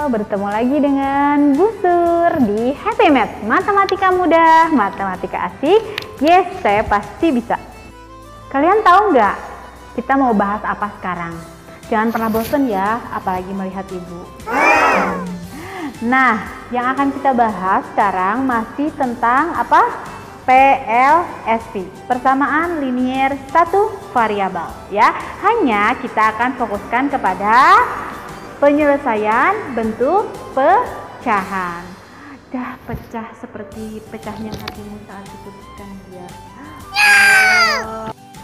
bertemu lagi dengan Bu Sur di Happy Math, matematika mudah, matematika asik. Yes, saya pasti bisa. Kalian tahu nggak kita mau bahas apa sekarang? Jangan pernah bosan ya, apalagi melihat ibu. Nah, yang akan kita bahas sekarang masih tentang apa? PLSP, persamaan linier satu variabel ya. Hanya kita akan fokuskan kepada penyelesaian bentuk pecahan. Dah pecah seperti pecahnya hatimu saat diputuskan dia.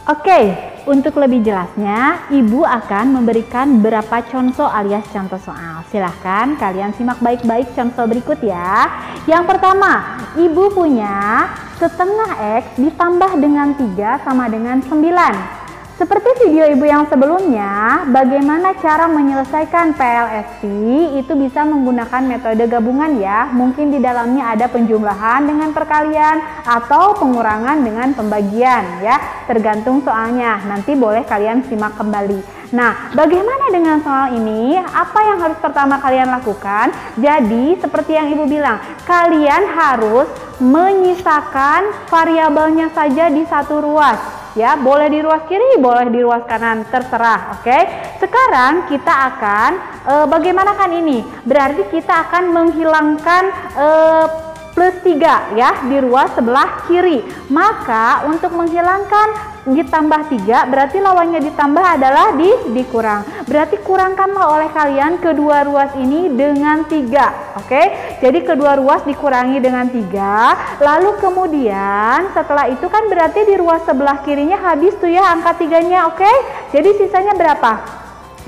Oke, untuk lebih jelasnya, Ibu akan memberikan beberapa contoh alias contoh soal. Silahkan kalian simak baik-baik contoh berikut ya. Yang pertama, Ibu punya setengah X ditambah dengan 3 sama dengan 9. Seperti video Ibu yang sebelumnya, bagaimana cara menyelesaikan PLSP itu bisa menggunakan metode gabungan ya. Mungkin di dalamnya ada penjumlahan dengan perkalian atau pengurangan dengan pembagian ya. Tergantung soalnya, nanti boleh kalian simak kembali. Nah, bagaimana dengan soal ini? Apa yang harus pertama kalian lakukan? Jadi, seperti yang Ibu bilang, kalian harus menyisakan variabelnya saja di satu ruas. Ya, boleh di ruas kiri, boleh di ruas kanan, terserah. Oke. Sekarang kita akan bagaimana kan ini? Berarti kita akan menghilangkan plus 3 ya di ruas sebelah kiri. Maka untuk menghilangkan ditambah 3 berarti lawannya ditambah adalah dikurang. Berarti kurangkanlah oleh kalian kedua ruas ini dengan 3. Oke. Jadi kedua ruas dikurangi dengan 3. Lalu kemudian setelah itu kan berarti di ruas sebelah kirinya habis tuh ya angka 3-nya. Oke. Jadi sisanya berapa?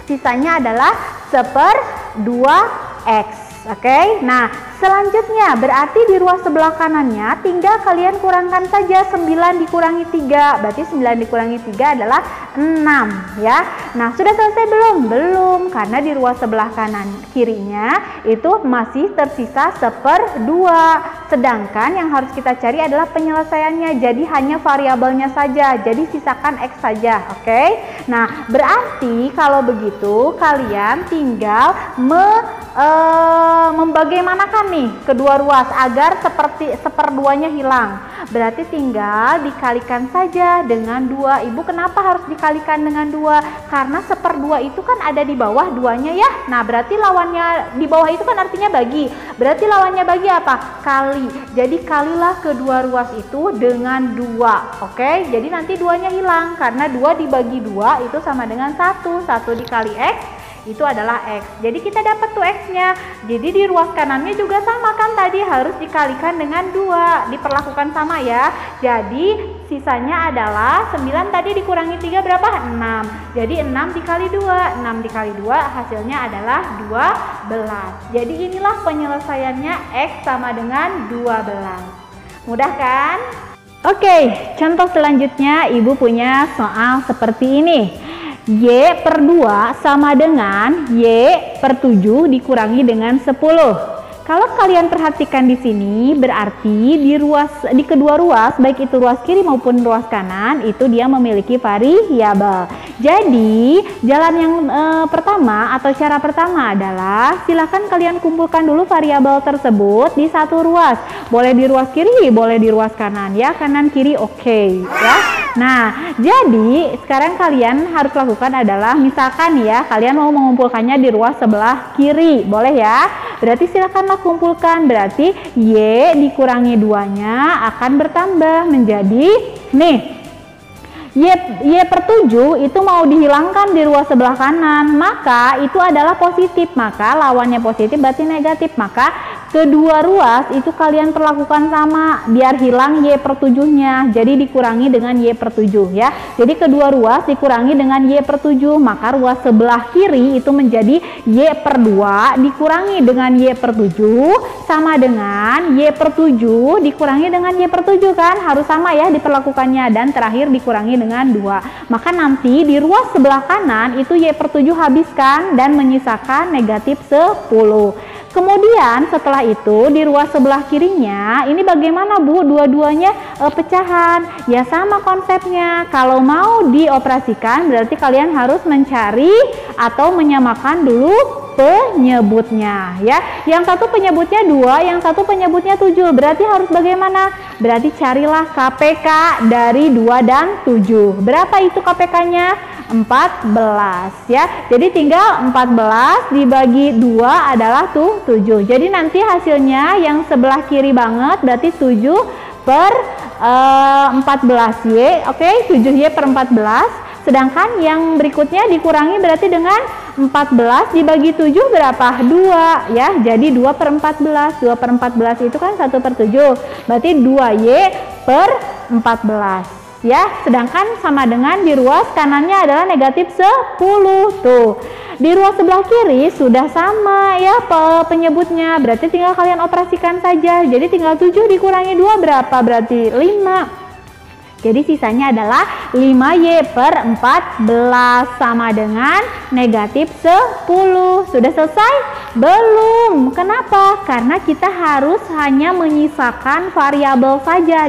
Sisanya adalah 1/2x. Oke, nah selanjutnya berarti di ruas sebelah kanannya tinggal kalian kurangkan saja 9 dikurangi 3, berarti 9 dikurangi 3 adalah 6 ya. Nah sudah selesai belum? Belum, karena di ruas sebelah kanan kirinya itu masih tersisa 1/2. Sedangkan yang harus kita cari adalah penyelesaiannya, jadi hanya variabelnya saja, jadi sisakan X saja. Oke, nah berarti kalau begitu kalian tinggal membagaimanakan nih kedua ruas agar seperti 1/2-nya hilang. Berarti tinggal dikalikan saja dengan 2. Ibu kenapa harus dikalikan dengan 2? Karena 1/2 itu kan ada di bawah 2-nya ya. Nah berarti lawannya di bawah itu kan artinya bagi. Berarti lawannya bagi apa? Kali. Jadi kalilah kedua ruas itu dengan 2. Oke, jadi nanti 2-nya hilang. Karena 2 dibagi 2 itu sama dengan 1. 1 dikali X itu adalah X. Jadi kita dapat tuh X-nya. Jadi di ruas kanannya juga sama kan, tadi harus dikalikan dengan 2. Diperlakukan sama ya. Jadi sisanya adalah 9 tadi dikurangi 3 berapa? 6. Jadi 6 dikali 2. 6 dikali 2 hasilnya adalah 12. Jadi inilah penyelesaiannya X sama dengan 12. Mudah kan? Oke, contoh selanjutnya Ibu punya soal seperti ini. Y/2 sama dengan Y/7 dikurangi dengan 10. Kalau kalian perhatikan di sini, berarti di kedua ruas, baik itu ruas kiri maupun ruas kanan, itu dia memiliki variabel. Jadi, jalan yang pertama atau cara pertama adalah silakan kalian kumpulkan dulu variabel tersebut di satu ruas. Boleh di ruas kiri, boleh di ruas kanan ya, kanan kiri oke ya. Nah, jadi sekarang kalian harus lakukan adalah misalkan ya, kalian mau mengumpulkannya di ruas sebelah kiri, boleh ya. Berarti silakanlah kumpulkan, berarti Y dikurangi 2-nya akan bertambah menjadi nih Y/7 itu mau dihilangkan di ruas sebelah kanan, maka itu adalah positif, maka lawannya positif berarti negatif, maka kedua ruas itu kalian perlakukan sama biar hilang Y/7-nya, jadi dikurangi dengan Y/7 ya. Jadi kedua ruas dikurangi dengan Y/7, maka ruas sebelah kiri itu menjadi Y/2 dikurangi dengan Y/7 sama dengan Y/7 dikurangi dengan Y/7 kan, harus sama ya diperlakukannya, dan terakhir dikurangi dengan 2. Maka nanti di ruas sebelah kanan itu Y/7 habiskan dan menyisakan negatif 10. Kemudian setelah itu di ruas sebelah kirinya ini bagaimana Bu? Dua-duanya pecahan. Ya sama konsepnya. Kalau mau dioperasikan berarti kalian harus mencari atau menyamakan dulu penyebutnya ya. Yang satu penyebutnya 2, yang satu penyebutnya 7. Berarti harus bagaimana? Berarti carilah KPK dari 2 dan 7. Berapa itu KPK-nya? 14 ya. Jadi tinggal 14 dibagi 2 adalah 7. Jadi nanti hasilnya yang sebelah kiri banget berarti 7 per 14Y. Oke, 7Y per 14. Sedangkan yang berikutnya dikurangi berarti dengan 14 dibagi 7 berapa? 2 ya. Jadi 2 per 14. 2 per 14 itu kan 1 per 7. Berarti 2Y per 14 ya. Sedangkan sama dengan di ruas kanannya adalah negatif 10 tuh. Di ruas sebelah kiri sudah sama ya penyebutnya. Berarti tinggal kalian operasikan saja. Jadi tinggal 7 dikurangi 2 berapa? Berarti 5. Jadi sisanya adalah 5Y per 14 sama dengan negatif 10. Sudah selesai? Belum. Kenapa? Karena kita harus hanya menyisakan variabel saja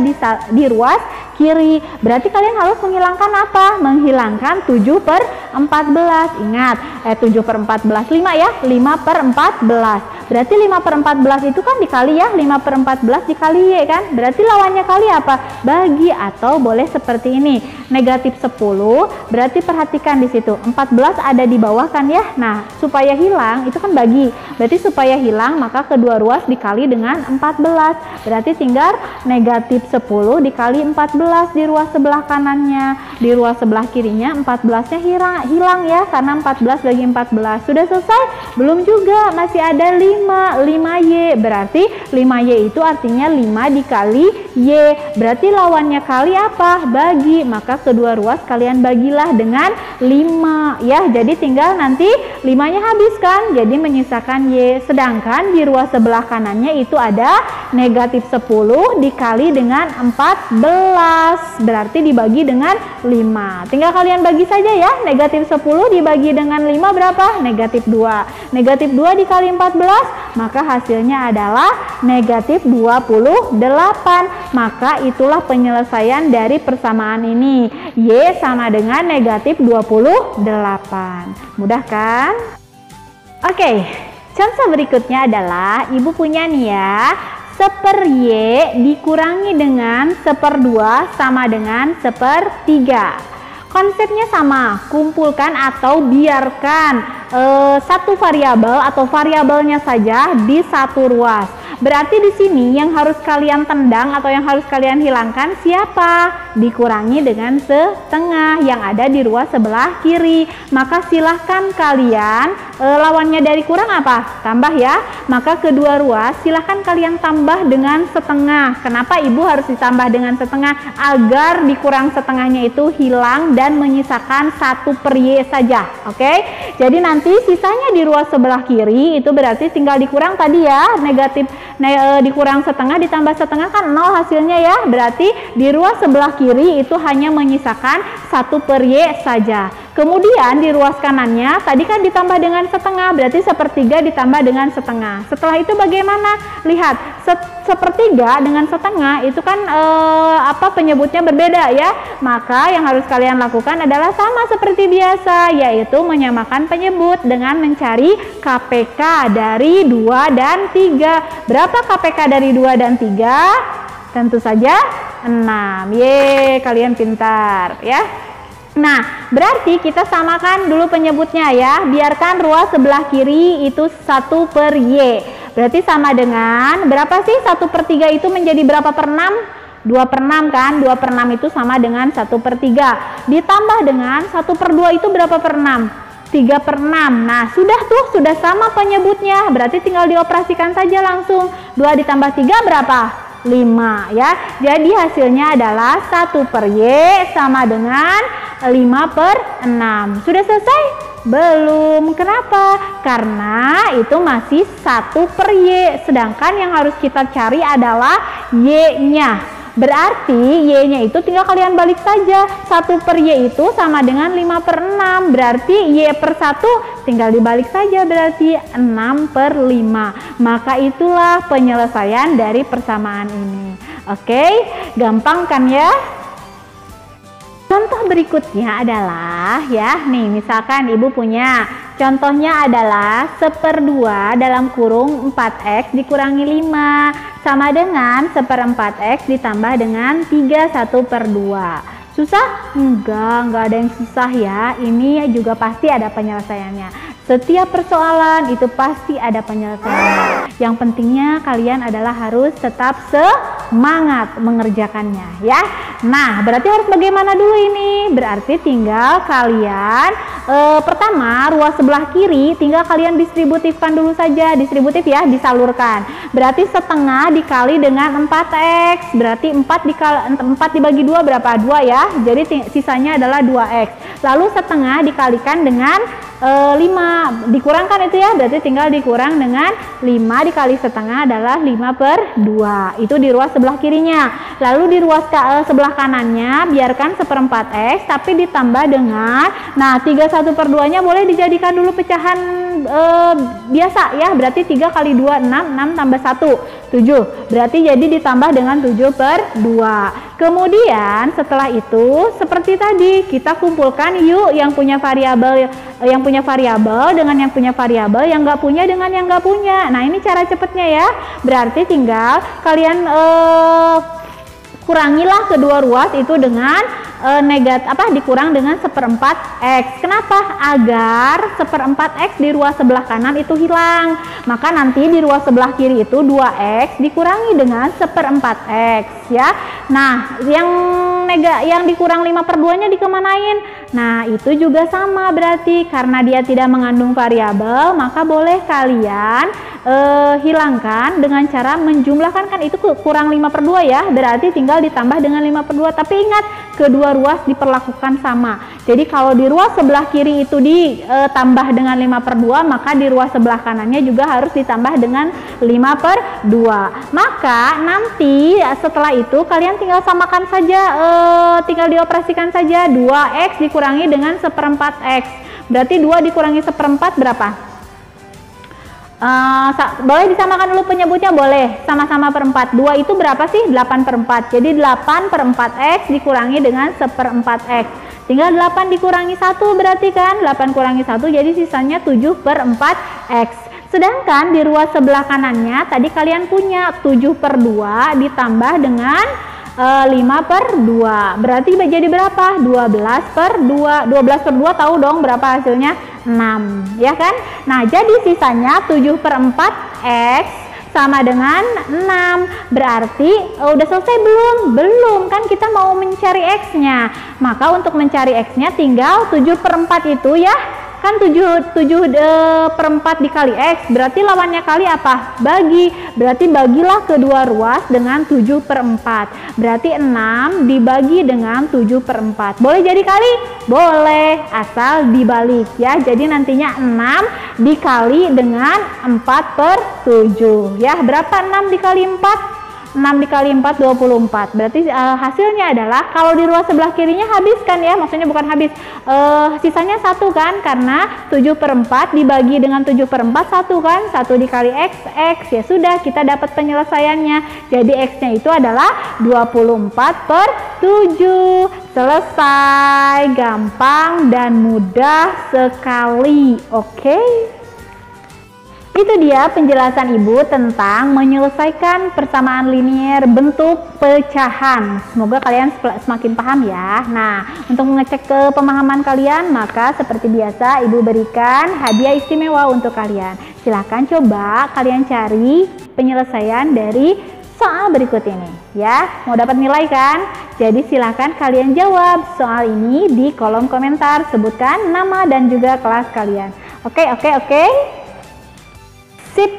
di ruas kiri. Berarti kalian harus menghilangkan apa? Menghilangkan 7 per 14. Ingat, 7 per 14, 5 ya. 5 per 14. Berarti 5 per 14 itu kan dikali ya. 5 per 14 dikali Y kan. Berarti lawannya kali apa? Bagi, atau boleh seperti ini. Negatif 10. Berarti perhatikan di situ. 14 ada di bawah kan ya. Nah, supaya hilang itu kan bagi. Berarti supaya hilang maka kedua ruas dikali dengan 14. Berarti tinggal negatif 10 dikali 14 di ruas sebelah kanannya. Di ruas sebelah kirinya 14-nya hilang ya, karena 14 bagi 14. Sudah selesai? Belum juga, masih ada 5Y. Berarti 5Y itu artinya 5 dikali Y. Berarti lawannya kali apa? Bagi. Maka kedua ruas kalian bagilah dengan 5 ya. Jadi tinggal nanti 5-nya habis kan, jadi menyisakan Y. Sedangkan di ruas sebelah kanannya itu ada negatif 10 dikali dengan 14. Berarti dibagi dengan 5. Tinggal kalian bagi saja ya. Negatif 10 dibagi dengan 5 berapa? Negatif 2. Negatif 2 dikali 14, maka hasilnya adalah negatif 28. Maka itulah penyelesaian dari persamaan ini. Y sama dengan negatif 28. Mudah kan? Oke, contoh berikutnya adalah ibu punya nih ya, 1/Y dikurangi dengan 1/2 sama dengan 1/3. Konsepnya sama, kumpulkan atau biarkan satu variabel atau variabelnya saja di satu ruas. Berarti di sini yang harus kalian tendang atau yang harus kalian hilangkan siapa? Dikurangi dengan setengah yang ada di ruas sebelah kiri. Maka silahkan kalian lawannya dari kurang apa? Tambah ya. Maka kedua ruas silahkan kalian tambah dengan setengah. Kenapa ibu harus ditambah dengan setengah? Agar dikurang setengahnya itu hilang dan menyisakan 1/Y saja. Oke? Jadi nanti sisanya di ruas sebelah kiri itu berarti tinggal dikurang tadi ya, negatif dikurang setengah ditambah setengah kan 0 hasilnya ya. Berarti di ruas sebelah kiri itu hanya menyisakan 1/Y saja. Kemudian di ruas kanannya tadi kan ditambah dengan setengah, berarti 1/3 ditambah dengan setengah. Setelah itu bagaimana? Lihat, 1/3 dengan setengah itu kan penyebutnya berbeda ya. Maka yang harus kalian lakukan adalah sama seperti biasa, yaitu menyamakan penyebut dengan mencari KPK dari 2 dan 3. Berapa KPK dari 2 dan 3? Tentu saja 6. Ye, kalian pintar ya. Nah, berarti kita samakan dulu penyebutnya ya. Biarkan ruas sebelah kiri itu 1/Y. Berarti sama dengan berapa sih? 1/3 itu menjadi berapa per 6? 2/6 kan? 2/6 itu sama dengan 1/3. Ditambah dengan 1/2 itu berapa per 6? 3/6. Nah, sudah sama penyebutnya. Berarti tinggal dioperasikan saja langsung. 2 ditambah 3 berapa? 5 ya. Jadi hasilnya adalah 1/Y sama dengan 5/6. Sudah selesai? Belum. Kenapa? Karena itu masih 1/Y. Sedangkan yang harus kita cari adalah Y-nya. Berarti Y-nya itu tinggal kalian balik saja. 1/Y itu sama dengan 5/6. Berarti Y per 1 tinggal dibalik saja, berarti 6/5. Maka itulah penyelesaian dari persamaan ini. Oke, gampang kan ya? Contoh berikutnya adalah ya, nih misalkan ibu punya contohnya adalah 1/2 dalam kurung 4x dikurangi 5 sama dengan 1/4x ditambah dengan 31/2. Susah? Enggak ada yang susah ya. Ini juga pasti ada penyelesaiannya. Setiap persoalan itu pasti ada penyelesaiannya. Yang pentingnya kalian adalah harus tetap semangat mengerjakannya ya. Nah, berarti harus bagaimana dulu ini? Berarti tinggal kalian pertama ruas sebelah kiri tinggal kalian distributifkan dulu saja. Distributif ya, disalurkan. Berarti setengah dikali dengan 4x. Berarti 4 dibagi 2 berapa? 2 ya. Jadi sisanya adalah 2x. Lalu setengah dikalikan dengan 5 dikurangkan itu ya, berarti tinggal dikurang dengan 5 dikali setengah adalah 5/2. Itu di ruas sebelah kirinya. Lalu di ruas sebelah kanannya biarkan 1/4x tapi ditambah dengan 31/2 nya boleh dijadikan dulu pecahan biasa ya, berarti 3 kali 2 6 tambah 1 7, berarti jadi ditambah dengan 7/2. Kemudian setelah itu seperti tadi kita kumpulkan yuk yang punya variabel dengan yang punya variabel, yang nggak punya dengan yang nggak punya. Nah, ini cara cepatnya ya. Berarti tinggal kalian kurangilah kedua ruas itu dengan dikurang dengan 1/4x. Kenapa? Agar 1/4x di ruas sebelah kanan itu hilang. Maka nanti di ruas sebelah kiri itu 2x dikurangi dengan 1/4x ya. Nah, yang dikurang 5/2 nya dikemanain? Nah, itu juga sama berarti karena dia tidak mengandung variabel, maka boleh kalian hilangkan dengan cara menjumlahkan, kan itu kurang 5/2 ya, berarti tinggal ditambah dengan 5/2. Tapi ingat, kedua ruas diperlakukan sama. Jadi kalau di ruas sebelah kiri itu ditambah dengan 5/2, maka di ruas sebelah kanannya juga harus ditambah dengan 5/2. Maka nanti setelah itu kalian tinggal samakan saja, tinggal dioperasikan saja. 2x dikurangi dengan 1/4x. Berarti 2 dikurangi 1/4 berapa? Boleh disamakan dulu penyebutnya, boleh sama-sama per 4. 2 itu berapa sih? 8/4. Jadi 8/4x dikurangi dengan 1/4x. Tinggal 8 dikurangi 1 berarti kan 8 kurangi 1, jadi sisanya 7/4x. Sedangkan di ruas sebelah kanannya tadi kalian punya 7/2 ditambah dengan 5/2. Berarti jadi berapa? 12/2. 12/2 tahu dong berapa hasilnya? 6 ya kan? Nah, jadi sisanya 7/4x sama dengan 6. Berarti udah selesai belum? Belum, kan kita mau mencari x-nya. Maka untuk mencari x-nya tinggal 7/4 itu ya. Kan 7/4 dikali x, berarti lawannya kali apa? Bagi. Berarti bagilah kedua ruas dengan 7/4. Berarti 6 dibagi dengan 7/4. Boleh jadi kali? Boleh, asal dibalik ya. Jadi nantinya 6 dikali dengan 4/7 ya. Berapa 6 dikali 4? 6 dikali 4 24. Berarti hasilnya adalah kalau di ruas sebelah kirinya habis kan ya, maksudnya bukan habis, sisanya 1 kan, karena 7/4 dibagi dengan 7/4 1 kan, 1 dikali x, ya sudah, kita dapat penyelesaiannya. Jadi x-nya itu adalah 24/7. Selesai, gampang dan mudah sekali. Oke? Itu dia penjelasan Ibu tentang menyelesaikan persamaan linier bentuk pecahan. Semoga kalian semakin paham ya. Nah, untuk mengecek pemahaman kalian, maka seperti biasa Ibu berikan hadiah istimewa untuk kalian. Silahkan coba kalian cari penyelesaian dari soal berikut ini ya. Mau dapat nilai kan? Jadi silahkan kalian jawab soal ini di kolom komentar. Sebutkan nama dan juga kelas kalian. Oke. Sip,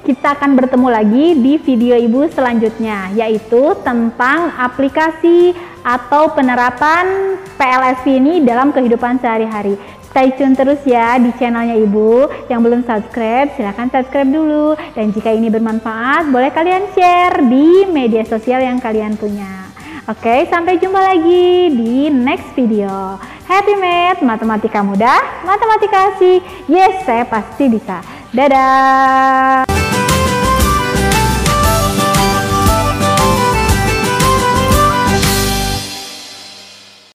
kita akan bertemu lagi di video Ibu selanjutnya, yaitu tentang aplikasi atau penerapan PLSP ini dalam kehidupan sehari-hari. Stay tune terus ya di channelnya Ibu. Yang belum subscribe, silahkan subscribe dulu. Dan jika ini bermanfaat, boleh kalian share di media sosial yang kalian punya. Oke, sampai jumpa lagi di next video. Happy Math, matematika mudah, matematika asik. Yes, saya pasti bisa. Dadah!